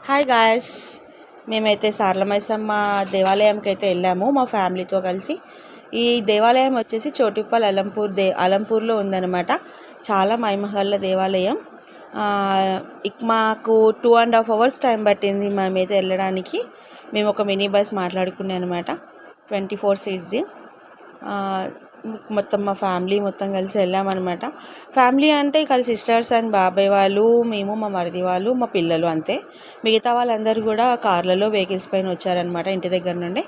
Hi guys, మేమైతే సార్లమైసమ్మ దేవాలయంకి అయితే వెళ్ళాము మా ఫ్యామిలీతో కలిసి. ఈ దేవాలయం వచ్చేసి చోటుప్పల్ అలంపూర్లో ఉందన్నమాట. చాలా మైమహల్ల దేవాలయం. మాకు 2.5 hours టైం పట్టింది మేమైతే వెళ్ళడానికి. మేము ఒక మినీ బస్ మాట్లాడుకున్నాం అనమాట, 24 seatsది. మొత్తం మా ఫ్యామిలీ మొత్తం కలిసి వెళ్ళామన్నమాట. ఫ్యామిలీ అంటే ఇక్కడ సిస్టర్స్ అండ్ బాబాయ్ వాళ్ళు, మేము, మా మరిది వాళ్ళు, మా పిల్లలు అంతే. మిగతా వాళ్ళందరూ కూడా కార్లలో వెహికల్స్ పైన వచ్చారనమాట. ఇంటి దగ్గర నుండి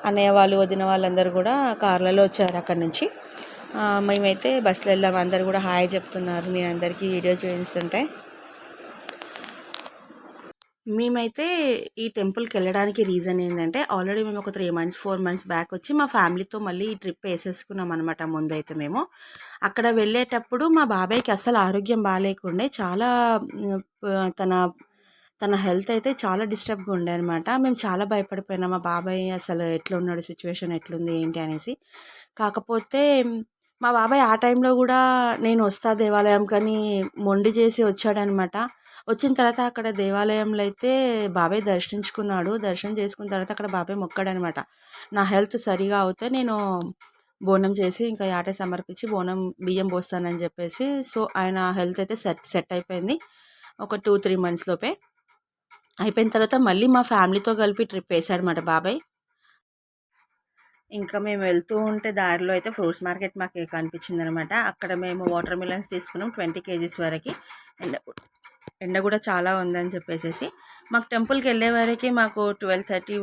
అన్నయ్య వాళ్ళు, వదిన వాళ్ళందరూ కూడా కార్లలో వచ్చారు అక్కడి నుంచి. మేమైతే బస్సులో వెళ్ళాము. అందరు కూడా హాయ్ చెప్తున్నారు, నేను అందరికీ వీడియో చూపిస్తుంటే. మేమైతే ఈ టెంపుల్కి వెళ్ళడానికి రీజన్ ఏంటంటే, ఆల్రెడీ మేము ఒక 3 months 4 months బ్యాక్ వచ్చి మా ఫ్యామిలీతో మళ్ళీ ఈ ట్రిప్ వేసేసుకున్నాం అనమాట. ముందు అయితే మేము అక్కడ వెళ్ళేటప్పుడు మా బాబాయ్కి అస్సలు ఆరోగ్యం బాగాలేకుండే, చాలా తన తన హెల్త్ అయితే చాలా డిస్టర్బ్గా ఉండే అనమాట. మేము చాలా భయపడిపోయినాం, మా బాబాయ్ అసలు ఎట్లున్నాడు, సిచ్యువేషన్ ఎట్లుంది ఏంటి అనేసి. కాకపోతే మా బాబాయ్ ఆ టైంలో కూడా నేను వస్తా దేవాలయం కానీ మొండి చేసి వచ్చాడనమాట. వచ్చిన తర్వాత అక్కడ దేవాలయంలో అయితే బాబాయ్ దర్శించుకున్నాడు. దర్శనం చేసుకున్న తర్వాత అక్కడ బాబాయ్ మొక్కాడనమాట, నా హెల్త్ సరిగా అవుతే నేను బోనం చేసి ఇంకా యాట సమర్పించి బోనం బియ్యం పోస్తానని చెప్పేసి. సో ఆయన హెల్త్ అయితే సెట్ అయిపోయింది ఒక 2-3 months లోపే. అయిపోయిన తర్వాత మళ్ళీ మా ఫ్యామిలీతో కలిపి ట్రిప్ వేసాడనమాట బాబాయ్. ఇంకా మేము వెళ్తూ ఉంటే దారిలో అయితే ఫ్రూట్స్ మార్కెట్ మాకు కనిపించింది అనమాట. అక్కడ మేము వాటర్ మిలన్స్ తీసుకున్నాం 20 kgs వరకు. ఎండ కూడా చాలా ఉందని చెప్పేసి మాకు టెంపుల్కి వెళ్ళే వరకు మాకు 12:30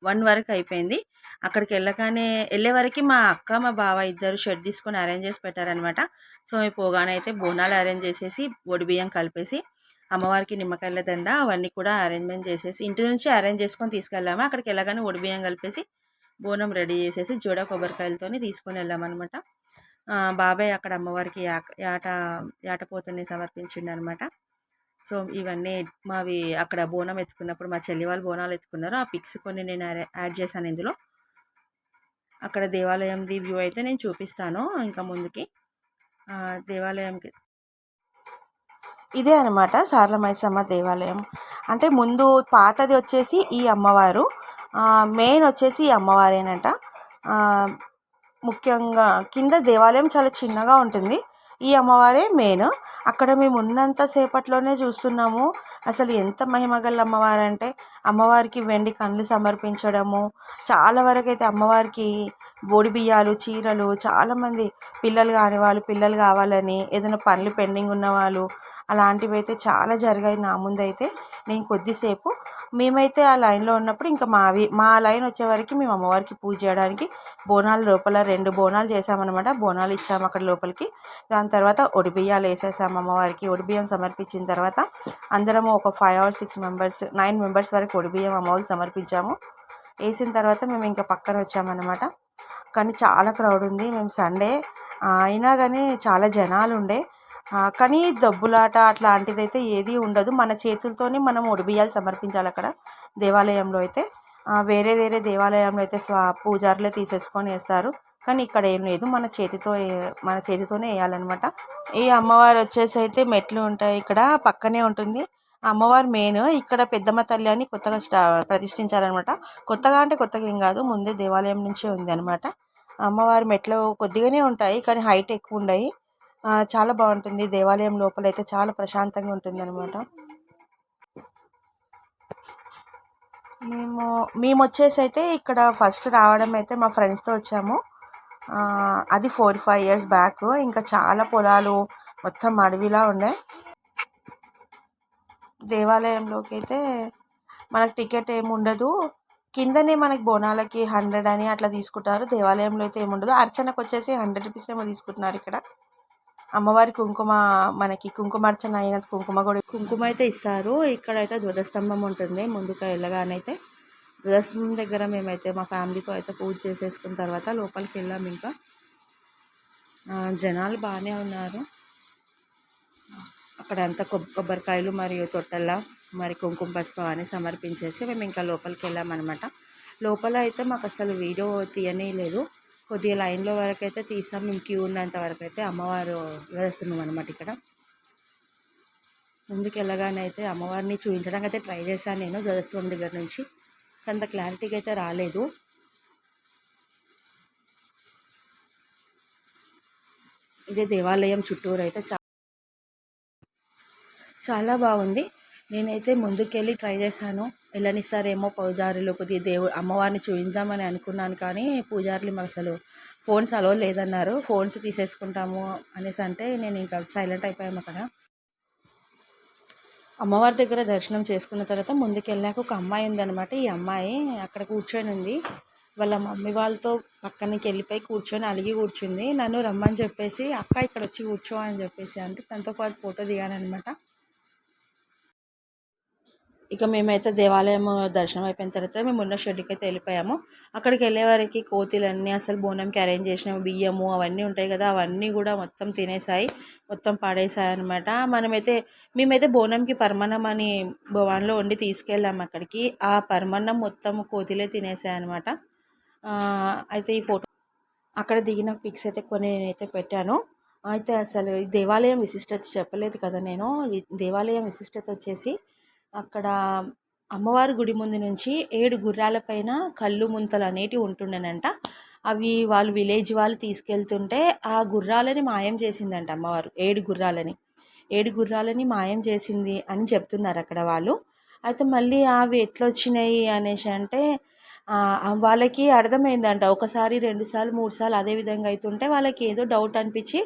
1 వరకు అయిపోయింది. అక్కడికి వెళ్ళే వరకు మా అక్క మా బావ ఇద్దరు షెడ్ తీసుకొని అరేంజ్ చేసి పెట్టారనమాట. సో మేము పోగానే అయితే బోనాలు అరేంజ్ చేసేసి ఒడి బియ్యం కలిపేసి అమ్మవారికి నిమ్మకాయల దండ అవన్నీ కూడా అరేంజ్మెంట్ చేసేసి ఇంటి నుంచి అరేంజ్ చేసుకొని తీసుకెళ్ళాము. అక్కడికి వెళ్ళగానే ఒడి బియ్యం కలిపేసి బోనం రెడీ చేసేసి జోడ కొబ్బరికాయలతో తీసుకొని వెళ్ళామన్నమాట. బాబాయ్ అక్కడ అమ్మవారికి యాటపోతుని సమర్పించిండు అనమాట. సో ఇవన్నీ మావి అక్కడ బోనం ఎత్తుకున్నప్పుడు మా చెల్లి వాళ్ళు బోనాలు ఎత్తుకున్నారు. ఆ పిక్స్ కొన్ని నేను యాడ్ చేశాను ఇందులో. అక్కడ దేవాలయంది వ్యూ అయితే నేను చూపిస్తాను ఇంకా ముందుకి. దేవాలయంకి ఇదే అనమాట సార్లమైసమ్మ దేవాలయం. అంటే ముందు పాతది వచ్చేసి ఈ అమ్మవారు, మెయిన్ వచ్చేసి ఈ అమ్మవారేనట. ముఖ్యంగా కింద దేవాలయం చాలా చిన్నగా ఉంటుంది, ఈ అమ్మవారే మెయిన్. అక్కడ మేము ఉన్నంత సేపట్లోనే చూస్తున్నాము అసలు ఎంత మహిమగల అమ్మవారు అంటే, అమ్మవారికి వెండి కళ్ళు సమర్పించడము, చాలా వరకు అయితే అమ్మవారికి బోడి బియ్యాలు, చీరలు, చాలామంది పిల్లలు కాని వాళ్ళు పిల్లలు కావాలని ఏదైనా పనులు పెండింగ్ ఉన్న వాళ్ళు అలాంటివి అయితే చాలా జరిగాయి నా ముందైతే. నేను కొద్దిసేపు మేమైతే ఆ లైన్లో ఉన్నప్పుడు ఇంకా మా లైన్ వచ్చే వరకు మేము అమ్మవారికి పూజ చేయడానికి బోనాలు లోపల 2 బోనాలు చేసామన్నమాట. బోనాలు ఇచ్చాము అక్కడ లోపలికి. దాని తర్వాత ఒడిబియ్యాలు వేసేసాము అమ్మవారికి. ఒడిబియ్యం సమర్పించిన తర్వాత అందరము ఒక 5 or 6 members 9 members వరకు ఒడిబియ్యం అమ్మవారికి సమర్పించాము. వేసిన తర్వాత మేము ఇంకా పక్కన వచ్చామన్నమాట. కానీ చాలా క్రౌడ్ ఉంది. మేము సండే అయినా కానీ చాలా జనాలు ఉండే. కానీ దబ్బులాట అట్లాంటిది అయితే ఏది ఉండదు. మన చేతులతోనే మనం ఒడిబియ్యాలు సమర్పించాలి అక్కడ దేవాలయంలో అయితే. వేరే దేవాలయంలో అయితే పూజారులే తీసేసుకొని వేస్తారు, కానీ ఇక్కడ ఏం లేదు, మన చేతితోనే వేయాలన్నమాట. ఈ అమ్మవారు వచ్చేసి అయితే మెట్లు ఉంటాయి, ఇక్కడ పక్కనే ఉంటుంది అమ్మవారు. మెయిన్ ఇక్కడ పెద్దమ్మ తల్లి అని కొత్తగా ప్రతిష్ఠించారనమాట. కొత్తగా అంటే కొత్తగా ఏం కాదు, ముందే దేవాలయం నుంచే ఉంది అనమాట. అమ్మవారి మెట్లు కొద్దిగానే ఉంటాయి కానీ హైట్ ఎక్కువ ఉండయి. చాలా బాగుంటుంది దేవాలయం లోపల అయితే, చాలా ప్రశాంతంగా ఉంటుంది అనమాట. మేము వచ్చేసి అయితే ఇక్కడ ఫస్ట్ రావడం అయితే మా ఫ్రెండ్స్తో వచ్చాము. అది 4-5 years బ్యాక్. ఇంకా చాలా పొలాలు మొత్తం అడవిలా ఉండే. దేవాలయంలోకి అయితే మనకు టికెట్ ఏమి ఉండదు, కిందనే మనకి బోనాలకి 100 అని అట్లా తీసుకుంటారు. దేవాలయంలో అయితే ఏముండదు. అర్చనకు వచ్చేసి 100 rupees ఏమో తీసుకుంటున్నారు ఇక్కడ. అమ్మవారి కుంకుమ, మనకి కుంకుమార్చన అయిన కుంకుమ అయితే ఇస్తారు. ఇక్కడైతే ధ్వజస్తంభం ఉంటుంది ముందుకు వెళ్ళగానైతే. ధ్వజస్తంభం దగ్గర మేమైతే మా ఫ్యామిలీతో అయితే పూజ చేసేసుకున్న తర్వాత లోపలికి వెళ్ళాము. ఇంకా జనాలు బాగానే ఉన్నారు. అక్కడ అంతా కొబ్బరికాయలు మరియు తొట్టెల మరి కుంకుమ పసుపు అని సమర్పించేసి మేము ఇంకా లోపలికి వెళ్ళామన్నమాట. లోపల అయితే మాకు అసలు వీడియో తీయనే లేదు, కొద్దిగా లైన్లో వరకు అయితే తీసాం. మేము క్యూ ఉన్నంత వరకు అయితే అమ్మవారు ధ్వజస్తంభం అనమాట. ఇక్కడ ముందుకు వెళ్ళగానే అయితే అమ్మవారిని చూపించడానికి అయితే ట్రై చేశాను నేను ధ్వజస్తంభం దగ్గర నుంచి. అంత క్లారిటీగా అయితే రాలేదు. ఇదే దేవాలయం చుట్టూరు అయితే చాలా బాగుంది. నేనైతే ముందుకెళ్ళి ట్రై చేశాను. వెళ్ళనిస్తారేమో పూజారులు, కొద్దిగా అమ్మవారిని చూపించామని అనుకున్నాను. కానీ పూజారులు మాకు అసలు ఫోన్స్ అలో లేదన్నారు. ఫోన్స్ తీసేసుకుంటాము అనేసి అంటే నేను ఇంకా సైలెంట్ అయిపోయాము అక్కడ. అమ్మవారి దగ్గర దర్శనం చేసుకున్న తర్వాత ముందుకెళ్ళాక ఒక అమ్మాయి ఉందన్నమాట. ఈ అమ్మాయి అక్కడ కూర్చొని ఉంది. వాళ్ళ మమ్మీ వాళ్ళతో పక్కనకి వెళ్ళిపోయి కూర్చొని అలిగి కూర్చుంది. నన్ను రమ్మని చెప్పేసి అక్క ఇక్కడ వచ్చి కూర్చో అని చెప్పేసి అంటే తనతో పాటు ఫోటో దిగాను అనమాట. ఇక మేమైతే దేవాలయం దర్శనం అయిపోయిన తర్వాత మేము ఉన్న షెడ్కి అయితే వెళ్ళిపోయాము. అక్కడికి వెళ్ళే వారికి కోతులన్నీ అసలు బోనంకి అరేంజ్ చేసిన బియ్యము అవన్నీ ఉంటాయి కదా, అవన్నీ కూడా మొత్తం తినేసాయి, మొత్తం పడేసాయి అనమాట. మేమైతే బోనంకి పరమాన్నం అని భవాన్లో వండి తీసుకెళ్ళాము అక్కడికి. ఆ పరమాన్నం మొత్తం కోతులే తినేసాయి అనమాట. అయితే ఈ ఫోటో అక్కడ దిగిన పిక్స్ అయితే కొన్ని నేనైతే పెట్టాను. అయితే అసలు ఈ దేవాలయం విశిష్టత చెప్పలేదు కదా నేను. దేవాలయం విశిష్టత వచ్చేసి అక్కడ అమ్మవారి గుడి ముందు నుంచి 7 గుర్రాల పైన కళ్ళు ముంతలు అనేటివి ఉంటుండేనంట. అవి వాళ్ళు విలేజ్ వాళ్ళు తీసుకెళ్తుంటే ఆ గుర్రాలని మాయం చేసిందంట అమ్మవారు. 7 గుర్రాలని మాయం చేసింది అని చెప్తున్నారు అక్కడ వాళ్ళు. అయితే మళ్ళీ అవి ఎట్లా వచ్చినాయి అనేసి అంటే వాళ్ళకి అర్థమైందంట. ఒకసారి 2 సార్లు 3 సార్లు అదే విధంగా అవుతుంటే వాళ్ళకి ఏదో డౌట్ అనిపించి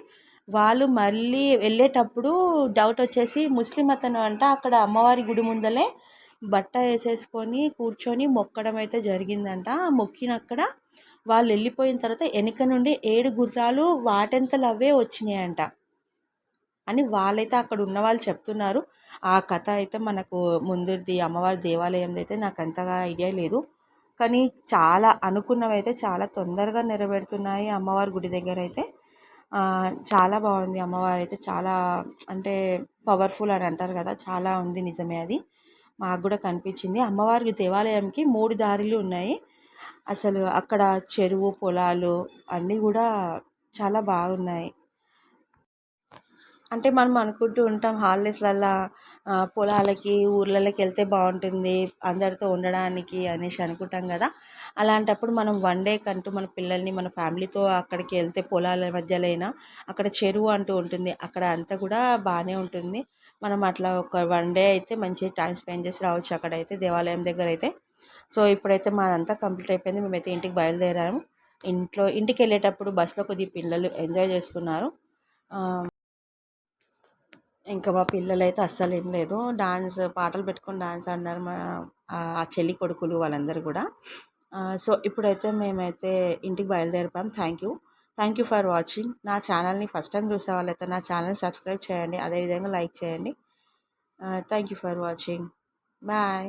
వాళ్ళు మళ్ళీ వెళ్ళేటప్పుడు డౌట్ వచ్చేసి ముస్లిం అతను అంట అక్కడ అమ్మవారి గుడి ముందలే బట్ట వేసేసుకొని కూర్చొని మొక్కడం అయితే జరిగిందంట. మొక్కినక్కడ వాళ్ళు వెళ్ళిపోయిన తర్వాత వెనక నుండి 7 గుర్రాలు వాటంతలు అవే వచ్చినాయంట అని వాళ్ళైతే అక్కడ ఉన్న వాళ్ళు చెప్తున్నారు. ఆ కథ అయితే మనకు ముందుది అమ్మవారి దేవాలయం అయితే నాకు అంతగా ఐడియా లేదు. కానీ చాలా అనుకున్నవైతే చాలా తొందరగా నెరవేరుతున్నాయి అమ్మవారి గుడి దగ్గర అయితే. చాలా బాగుంది అమ్మవారు అయితే. చాలా అంటే పవర్ఫుల్ అని అంటారు కదా, చాలా ఉంది, నిజమే అది. మాకు కూడా కనిపించింది. అమ్మవారికి దేవాలయంకి 3 దారులు ఉన్నాయి. అసలు అక్కడ చెరువు, పొలాలు అన్నీ కూడా చాలా బాగున్నాయి. అంటే మనం అనుకుంటూ ఉంటాం హాలిడేస్లల్లో పొలాలకి ఊర్లలోకి వెళ్తే బాగుంటుంది అందరితో ఉండడానికి అనేసి అనుకుంటాం కదా. అలాంటప్పుడు మనం వన్ డే కంటూ మన పిల్లల్ని మన ఫ్యామిలీతో అక్కడికి వెళ్తే పొలాల మధ్యలో అయినా అక్కడ చెరువు అంటూ ఉంటుంది, అక్కడ అంతా కూడా బాగానే ఉంటుంది. మనం అట్లా ఒక వన్ డే అయితే మంచి టైం స్పెండ్ చేసి రావచ్చు అక్కడైతే దేవాలయం దగ్గర అయితే. సో ఇప్పుడైతే మాదంతా కంప్లీట్ అయిపోయింది. మేమైతే ఇంటికి బయలుదేరాము. ఇంటికి వెళ్ళేటప్పుడు బస్సులో కొద్దిగా పిల్లలు ఎంజాయ్ చేసుకున్నారు. ఇంకా మా పిల్లలైతే అస్సలు ఏం లేదు, పాటలు పెట్టుకొని డాన్స్ ఆడినారు ఆ చెల్లి కొడుకులు వాళ్ళందరూ కూడా. సో ఇప్పుడైతే మేమైతే ఇంటికి బయలుదేరిపాం. Thank you for watching. నా ఛానల్ని ఫస్ట్ టైం చూసే వాళ్ళైతే నా ఛానల్ని సబ్స్క్రైబ్ చేయండి, అదేవిధంగా లైక్ చేయండి. Thank you for watching. Bye.